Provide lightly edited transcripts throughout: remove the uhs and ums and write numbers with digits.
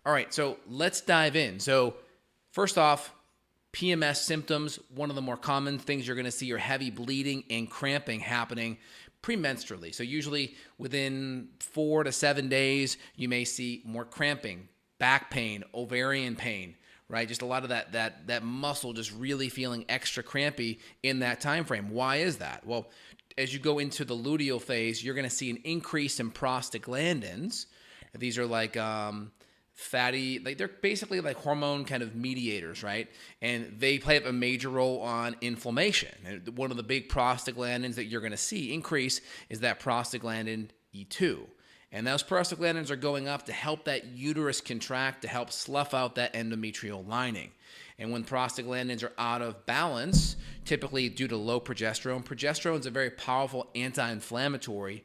All right, so let's dive in. So, first off, PMS symptoms, one of the more common things you're going to see are heavy bleeding and cramping happening premenstrually. So, usually within 4 to 7 days, you may see more cramping, back pain, ovarian pain, right? Just a lot of that muscle just really feeling extra crampy in that time frame. Why is that? Well, as you go into the luteal phase, you're going to see an increase in prostaglandins. These are like fatty, like they're basically like hormone kind of mediators, right? And they play a major role on inflammation. And one of the big prostaglandins that you're going to see increase is that prostaglandin E2. And those prostaglandins are going up to help that uterus contract, to help slough out that endometrial lining. And when prostaglandins are out of balance, typically due to low progesterone, progesterone is a very powerful anti-inflammatory,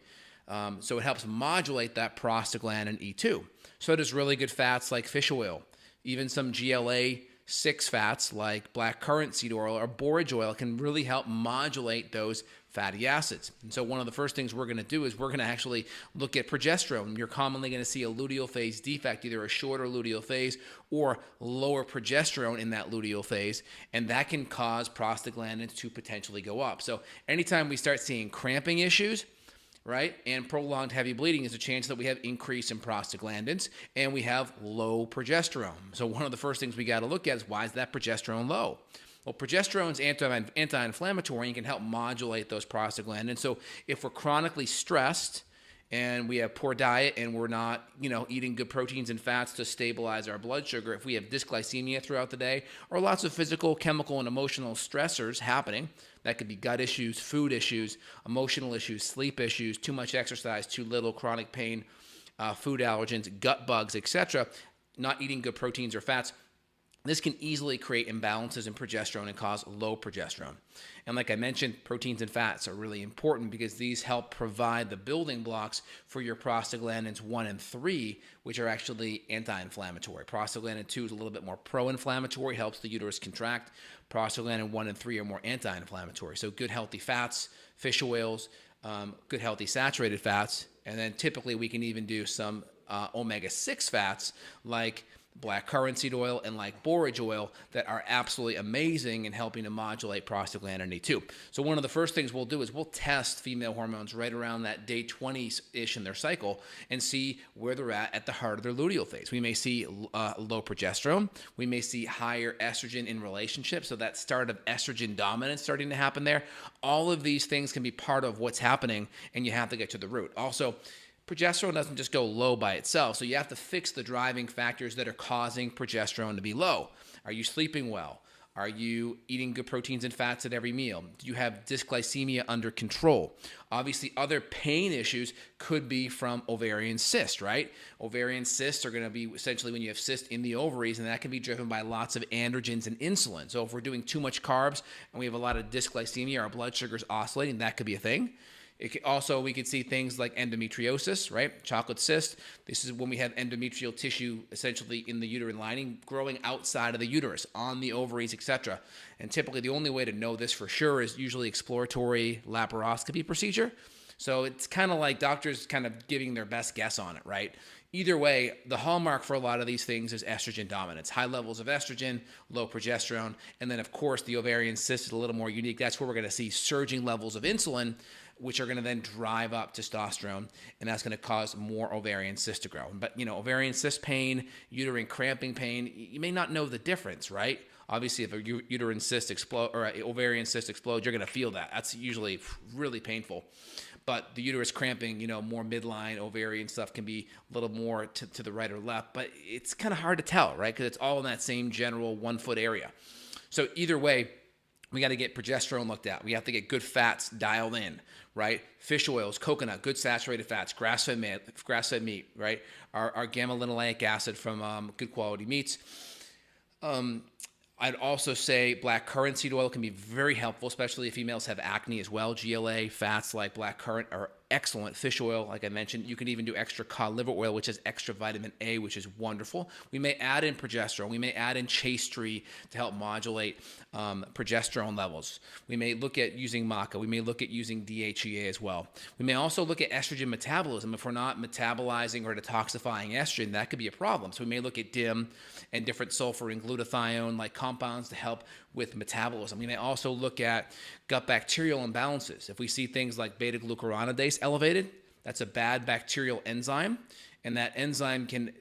so it helps modulate that prostaglandin E2. So does really good fats like fish oil, even some GLA-6 fats like black currant seed oil or borage oil can really help modulate those fatty acids. And so one of the first things we're going to do is we're going to actually look at progesterone. You're commonly going to see a luteal phase defect, either a shorter luteal phase or lower progesterone in that luteal phase, and that can cause prostaglandins to potentially go up. So anytime we start seeing cramping issues, right, and prolonged heavy bleeding, is a chance that we have increase in prostaglandins and we have low progesterone. So one of the first things we got to look at is, why is that progesterone low? Well, progesterone is anti-inflammatory and can help modulate those prostaglandins. So if we're chronically stressed and we have poor diet and we're not, eating good proteins and fats to stabilize our blood sugar, if we have dysglycemia throughout the day or lots of physical, chemical, and emotional stressors happening, that could be gut issues, food issues, emotional issues, sleep issues, too much exercise, too little, chronic pain, food allergens, gut bugs, etc., not eating good proteins or fats, this can easily create imbalances in progesterone and cause low progesterone. And like I mentioned, proteins and fats are really important because these help provide the building blocks for your prostaglandins 1 and 3, which are actually anti-inflammatory. Prostaglandin 2 is a little bit more pro-inflammatory, helps the uterus contract. Prostaglandin 1 and 3 are more anti-inflammatory. So good healthy fats, fish oils, good healthy saturated fats, and then typically we can even do some omega-6 fats like black currant seed oil and like borage oil that are absolutely amazing in helping to modulate prostaglandin E2. So one of the first things we'll do is we'll test female hormones right around that day 20-ish in their cycle and see where they're at the heart of their luteal phase. We may see low progesterone. We may see higher estrogen in relationships, so that start of estrogen dominance starting to happen there. All of these things can be part of what's happening, and you have to get to the root. Also, progesterone doesn't just go low by itself, so you have to fix the driving factors that are causing progesterone to be low. Are you sleeping well? Are you eating good proteins and fats at every meal? Do you have dysglycemia under control? Obviously, other pain issues could be from ovarian cysts, right? Ovarian cysts are going to be essentially when you have cysts in the ovaries, and that can be driven by lots of androgens and insulin. So if we're doing too much carbs and we have a lot of dysglycemia, our blood sugar's oscillating, that could be a thing. We could see things like endometriosis, right? Chocolate cyst. This is when we have endometrial tissue essentially in the uterine lining growing outside of the uterus, on the ovaries, etc. And typically the only way to know this for sure is usually exploratory laparoscopy procedure. So it's kind of like doctors kind of giving their best guess on it, right? Either way, the hallmark for a lot of these things is estrogen dominance. High levels of estrogen, low progesterone, and then of course the ovarian cyst is a little more unique. That's where we're going to see surging levels of insulin, which are going to then drive up testosterone, and that's going to cause more ovarian cysts to grow. But, ovarian cyst pain, uterine cramping pain, you may not know the difference, right? Obviously, if a uterine cyst explodes or an ovarian cyst explodes, you're going to feel that. That's usually really painful. But the uterus cramping, more midline ovarian stuff can be a little more to the right or left. But it's kind of hard to tell, right? Because it's all in that same general 1 foot area. So either way, we got to get progesterone looked at. We have to get good fats dialed in, right? Fish oils, coconut, good saturated fats, grass-fed meat, right? Our gamma-linoleic acid from good quality meats. I'd also say black currant seed oil can be very helpful, especially if females have acne as well. GLA fats like black currant are excellent. Fish oil, like I mentioned. You can even do extra cod liver oil, which has extra vitamin A, which is wonderful. We may add in progesterone. We may add in chaste tree to help modulate progesterone levels. We may look at using maca. We may look at using DHEA as well. We may also look at estrogen metabolism. If we're not metabolizing or detoxifying estrogen, that could be a problem. So we may look at DIM and different sulfur and glutathione like compounds to help with metabolism. We may also look at gut bacterial imbalances. If we see things like beta-glucuronidase elevated, that's a bad bacterial enzyme, and that enzyme can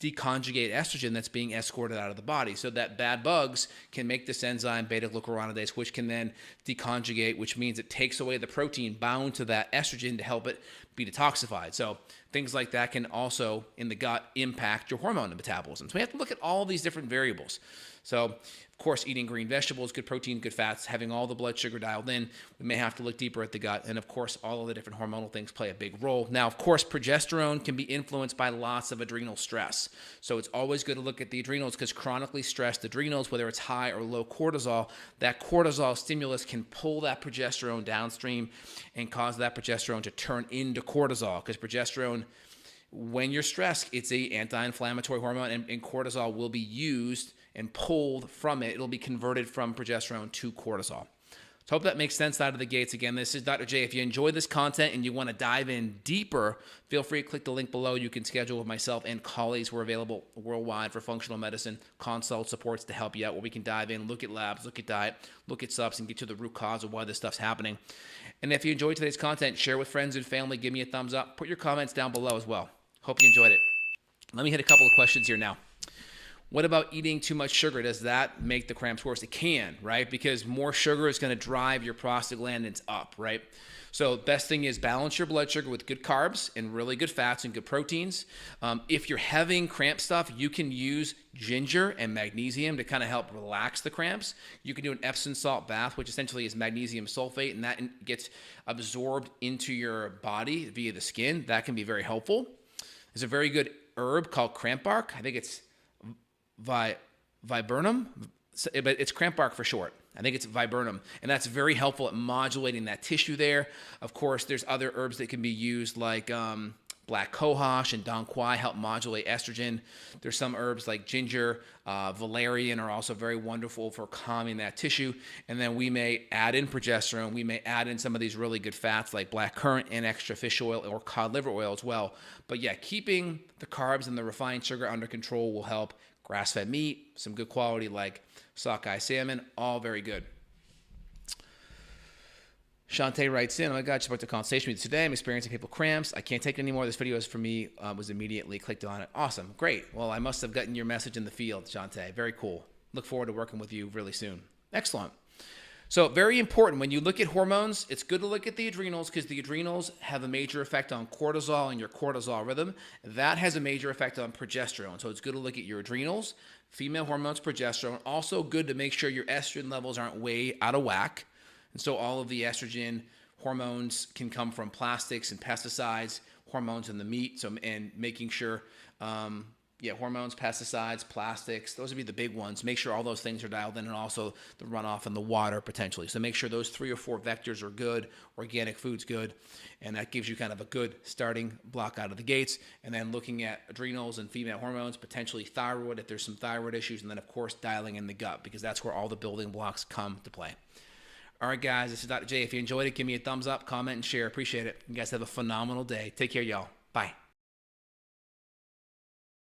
deconjugate estrogen that's being escorted out of the body. So that bad bugs can make this enzyme beta-glucuronidase, which can then deconjugate, which means it takes away the protein bound to that estrogen to help it be detoxified. So things like that can also, in the gut, impact your hormone metabolism. So we have to look at all these different variables. So, of course, eating green vegetables, good protein, good fats, having all the blood sugar dialed in. We may have to look deeper at the gut. And, of course, all of the different hormonal things play a big role. Now, of course, progesterone can be influenced by lots of adrenal stress. So it's always good to look at the adrenals because chronically stressed adrenals, whether it's high or low cortisol, that cortisol stimulus can pull that progesterone downstream and cause that progesterone to turn into cortisol, because progesterone, when you're stressed, it's an anti-inflammatory hormone, and cortisol will be used and pulled from it. It'll be converted from progesterone to cortisol. So I hope that makes sense out of the gates. Again, this is Dr. J. If you enjoy this content and you want to dive in deeper, feel free to click the link below. You can schedule with myself and colleagues. We're available worldwide for functional medicine consult supports to help you out, where we can dive in, look at labs, look at diet, look at subs, and get to the root cause of why this stuff's happening. And if you enjoyed today's content, share with friends and family. Give me a thumbs up. Put your comments down below as well. Hope you enjoyed it. Let me hit a couple of questions here now. What about eating too much sugar? Does that make the cramps worse? It can, right? Because more sugar is going to drive your prostaglandins up, right? So best thing is balance your blood sugar with good carbs and really good fats and good proteins. If you're having cramp stuff, you can use ginger and magnesium to kind of help relax the cramps. You can do an Epsom salt bath, which essentially is magnesium sulfate, and that gets absorbed into your body via the skin. That can be very helpful. There's a very good herb called cramp bark. I think it's viburnum, but it's cramp bark for short. I think it's viburnum, and that's very helpful at modulating that tissue there. Of course, there's other herbs that can be used like black cohosh and dong quai help modulate estrogen. There's some herbs like ginger, valerian are also very wonderful for calming that tissue. And then we may add in progesterone. We may add in some of these really good fats like black currant and extra fish oil or cod liver oil as well. But yeah, keeping the carbs and the refined sugar under control will help. Grass-fed meat, some good quality like sockeye salmon, all very good. Shantae writes in, oh my God, just about the consultation with you today. I'm experiencing painful cramps. I can't take it anymore. This video is for me. Was immediately clicked on it. Awesome. Great. Well, I must have gotten your message in the field, Shantae. Very cool. Look forward to working with you really soon. Excellent. So very important, when you look at hormones, it's good to look at the adrenals because the adrenals have a major effect on cortisol and your cortisol rhythm. That has a major effect on progesterone. So it's good to look at your adrenals, female hormones, progesterone. Also good to make sure your estrogen levels aren't way out of whack. And so all of the estrogen hormones can come from plastics and pesticides, hormones in the meat, and making sure hormones, pesticides, plastics, those would be the big ones. Make sure all those things are dialed in, and also the runoff in the water potentially. So make sure those 3 or 4 vectors are good, organic food's good, and that gives you kind of a good starting block out of the gates. And then looking at adrenals and female hormones, potentially thyroid if there's some thyroid issues, and then of course dialing in the gut because that's where all the building blocks come to play. All right, guys, this is Dr. J. If you enjoyed it, give me a thumbs up, comment, and share. Appreciate it. You guys have a phenomenal day. Take care, y'all. Bye.